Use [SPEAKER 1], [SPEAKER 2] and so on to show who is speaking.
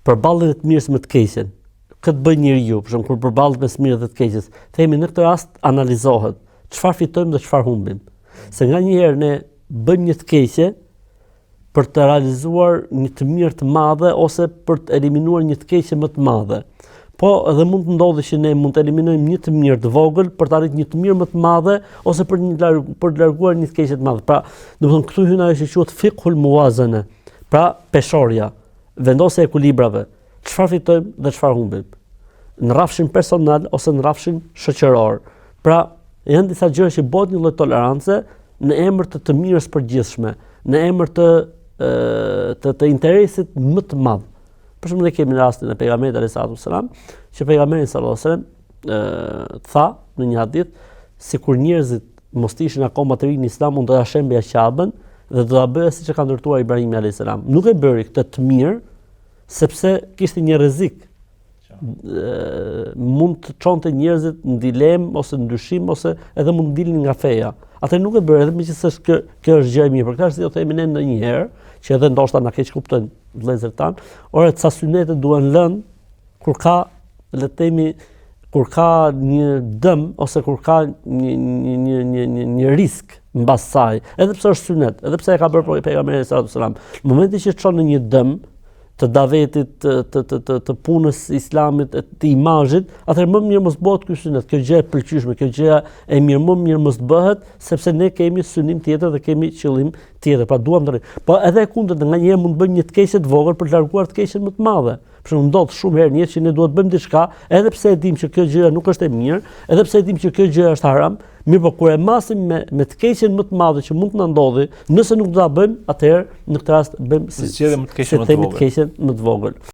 [SPEAKER 1] përballë të mirës me të keqen. Këtë bëj njeriu, për shembull kur përballet me të mirës dhe të keqes, themi në këtë rast analizohet çfarë fitojmë dhe çfarë humbim. Se nganjëherë ne bëjmë një të keqe për të realizuar një të mirë të madhe ose për të eliminuar një të keqe më të madhe. Po edhe mund të ndodhi që ne mund të eliminojmë një të mirë të vogël për të arritur një të mirë më të madhe ose për të larguar një të keqe të madhe. Pra, domethënë këtu hyn ajo që quhet fiqhul muwazana. Pra, peshorja, vendosja e ekuilibrave. Çfarë fitojmë dhe çfarë humbim? Në rrafshin personal ose në rrafshin shoqëror. Pra, janë disa gjëra që bëhet një lloj tolerance në emër të mirës përgjithshme, në emër të interesit më të madh. Për shembull ne kemi rastin e pejgamberit alayhisalatu wasalam, që pejgamberi sallallahu alaihi wasallam tha në një hadith, sikur njerëzit mos ishin akoma të rinë në Islam, mund të ta shembja Ka'bën dhe do ta bëja siç e ka ndërtuar Ibrahimi alayhis salam. Nuk e bëri këtë të mirë sepse kishte një rrezik. Mund të çonte njerëzit në dilemë ose në dyshim ose edhe mund të dilnin nga feja. Atë nuk e bëri, edhe meqenëse kjo është gjë e mirë. Për këtë arsye do themi ne ndonjëherë, që edhe ndoshta na keq kuptojnë vëllezërit tan, ore ca synete duhen lënë kur ka, le të themi, kur ka një dëm ose kur ka një risk mbas saj, edhe pse është synet, edhe pse e ka bërë pejgamberi sallallahu alajhi wasallam. Në momentin që çon në një dëm të davetit, të punës islamit, të imazhit, atëherë më mirë mos bëhet ky synet, kjo gjë e pëlqyeshme, kjo gjë e mirë, më mirë mos bëhet, sepse ne kemi synim tjetër dhe kemi qëllim tjetër. Pra duam të po edhe e kundërt, nganjëherë mund të bëjmë një të keqe të vogël për të larguar të keqen më të madhe. Për shembull ndodh shumë herë që ne duhet bëjmë diçka, edhe pse e dimë që kjo gjë nuk është e mirë, edhe pse e dimë që kjo gjë është haram, mirë po kur e masim me të keqen më të madhe që mund të na ndodhi, nëse nuk do ta bëjmë, atëherë në këtë rast bëjmë
[SPEAKER 2] zgjedhjem të keqen më të vogël.